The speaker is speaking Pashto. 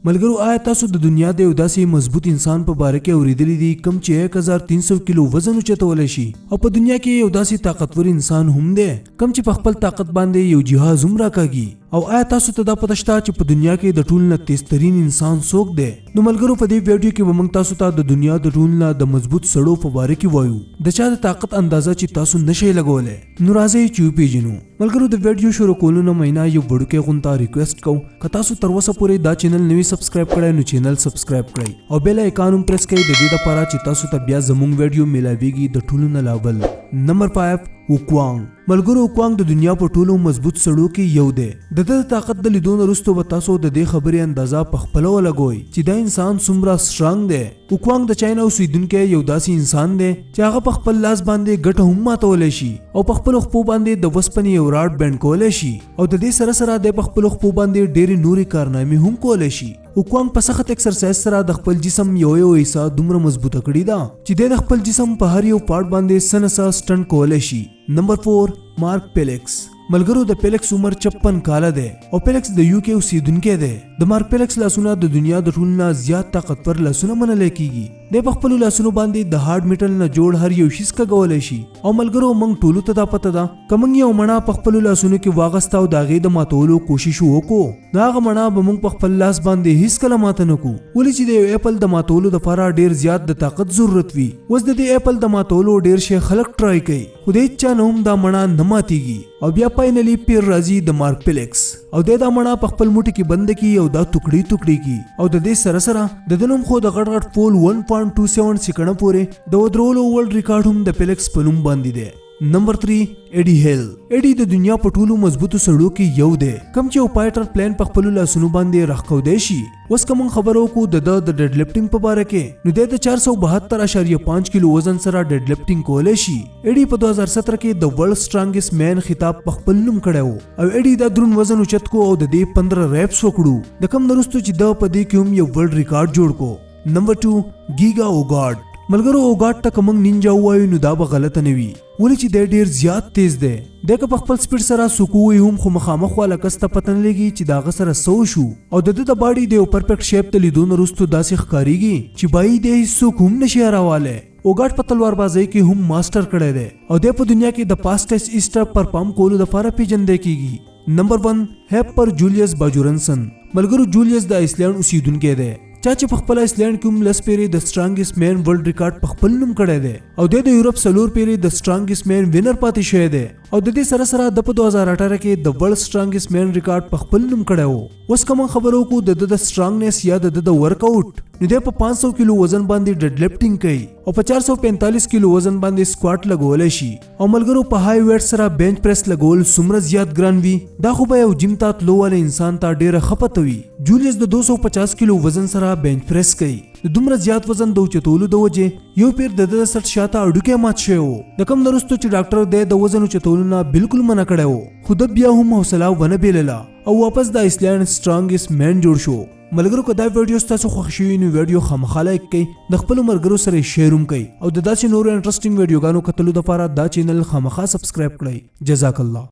ملګرو آیا تاسو د دنیا د یو داسې مضبوط انسان په باره کې اوریدلی دي کوم چې 1300 کیلو وزن اوچتولی شي او په دنیا کې یو داسې طاقتور انسان هم دی کوم چې په خپل طاقت باندې یو جهاز هم راکاږي او آیا تاسو ته دا پته شته چې په دنیا کې د ټول نه تیزترین انسان څوک دی؟ نو ملګرو په دې ویډیو کې به موږ تاسو ته د دنیا د ټول نه د مضبوط سړو په باره کې وایو د چا د طاقت اندازه چې تاسو نشئ لګولی. نو راځئ چې وپېژنو. ملګرو د ویډیو شروع کولو نه مخکې یو وړوکی غونته ریکویسټ کوم که تاسو تر اوسه پورې دا چینل نوی سبسکرایب کړئ نو چینل سبسکرایب کړئ او بیل آیکان هم پریس کړئ د دې لپاره چې تاسو ته بیا زموږ ویډیو میلاویږي د ټولو نه لاول. نمبر 5 وکوانګ. ملګرو وکوانګ د دنیا په ټولو مضبوط سړو کې یو دی. د ده طاقت د لیدو نه وروسته به تاسو د دې خبرې اندازه په خپله ولګوئ چې دا انسان څومره سټرانګ دی. وکوانګ د چاینا اوسیدونکی یو داسې انسان دی چې هغه په خپل لاس باندې ګټه هم ماتولی شي او په خپلو خپو باندې د وسپنې یو راډ بینډ کولی شي او د دې سره سره دی په خپلو خپو باندې ډېرې نورې کارنامې هم کولی شي. وکوانګ په سخت اکسرسایز سره د خپل جسم یو حصه دومره مضبوطه کړې ده چې دی د خپل جسم په هر یو پارټ باندې څه نه څه سټنټ کولی شي. نمبر 4 مارک پیلکس. ملګرو د پیلکس عمر 56 کاله دی او پیلکس د یو کې اوسیدونکی دی. د مارک پیلکس لاسونه د دنیا د ټولو نه زیات طاقتور لاسونه منلی کیږي. دی په خپلو لاسونو باندې د هارډ میټل نه جوړ هر یو شیز کږولی شي او ملګرو موږ ټولو ته دا پته ده که موږ یو مڼه په خپلو لاسونو کې واغسته او د هغې د ماتولو کوشش وکړو نو هغه مڼه به موږ په خپل لاس باندې هیڅکله ماته نه کړو ولې چې د یو ایپل د ماتولو دپاره ډېر زیات د طاقت ضرورت وي. اوس د دې ایپل د ماتولو ډېر شی خلک ټرای کوي خو د هېچ چا نه هم دا مڼه نه ماتیږي او بیا فاینلي پیر راځي د مارک پیلکس او دی دا مڼه په خپل موټي کې بنده کړي او دا ټوکړي ټوکړي کړي او د دې سره سره د ده نوم خو د غټ غټ پول 1.27 سیکنډه پورې د ودرولو ورلډ ریکارډ هم د پیلکس په نوم باندې دی. نمبر 3 ایډي هیل. ایډي د دنیا په ټولو مضبوطو سړو کې یو دی کوم چې یو فایټر پلین په خپلو لاسونو باندې راښکولی شي. اوس که موږ خبره وکړو د ده د ډیډ لفټینګ په باره کې نو دی د 472.5 کیلو وزن سره ډیډ لفټینګ کولی شي. ایډي په 2017 کې د ورلډ سټرانګسټ مین خطاب په خپل نوم کړی و او ایډي دا دروند وزن اوچت کو او د دې 15 ریپس وکړو د کوم نه وروسته چې ده په دې کې هم یو ورلډ ریکارډ جوړ کو. نمبر 2 ګیګا اوګاډ. ملګرو اوګاډ ته که موږ نینجا ووایو نو دا به غلطه نه وي ولې چې دی ډېر زیات تیز دی. دی که په خپل سپیډ سره څوک ووایي هم خو مخامخ والا کس ته پته نه لګي چې د هغه سره څه وشو او د ده د باډي د یو پرفیکټ شیپ ته لیدو نه وروسته داسې ښکارېږي چې بایي دی هېڅوک هم نشي هراولی. اوګاډ په تلواربازۍ کې هم ماسټر کړی دی او دی په دنیا کې د فاسټسټ ایسټر پرفارم کولو دپاره پیژندی کیږي. نمبر 1 هیپر جولیس باجورنسن. ملګرو جولیس د آیسلینډ اوسیدونکی دی چا چې په خپل آیسلینډ کې هم 10 پیرې د سټرانګسټ مین ورلډ ریکارډ په خپل نوم کړی دی او د یورپ 4 پیرې د سټرانګسټ مین وینر پاتې شوی دی او د دې سره سره د په 2018 کې د ورلډ سټرانګسټ مین ریکارډ په خپل نوم کړی و. اوس که موږ خبره وکړو د د سټرانګنس یا د ورک آوټ نو دی په 500 کیلو وزن باندې ډیډ لفټینګ کوي او په 445 کیلو وزن باندې سکواټ لګولی شي او ملګرو په های ویټ سره بینچ پریس لګول څومره زیات ګران وي دا خو به یو جیم ته تلو والی انسان ته ډېره ښه پته وي. جولیس د 250 کیلو وزن سره بینچ پریس کوي. د دومره زیات وزن د اوچتولو د وجې یو پیر د ده سټ شاته هډوکی مات شوی و د کوم نه وروسته چې ډاکټر دی د وزن اوچتولو نه بالکل منع کړی و خو ده بیا هم حوصله ونه بیلله او واپس د آیسلینډ سټرانګسټ مین جوړ شو. ملګرو که دا ویډیو ستاسو خوښ شوي نو ویډیو خامخا لایک کړئ د خپلو ملګرو سره یې شیر هم کړئ او د داسې نورو انټرسټینګ ویډیوګانو کتلو دپاره دا چینل خامخا سبسکرایب کړئ. جزاک الله.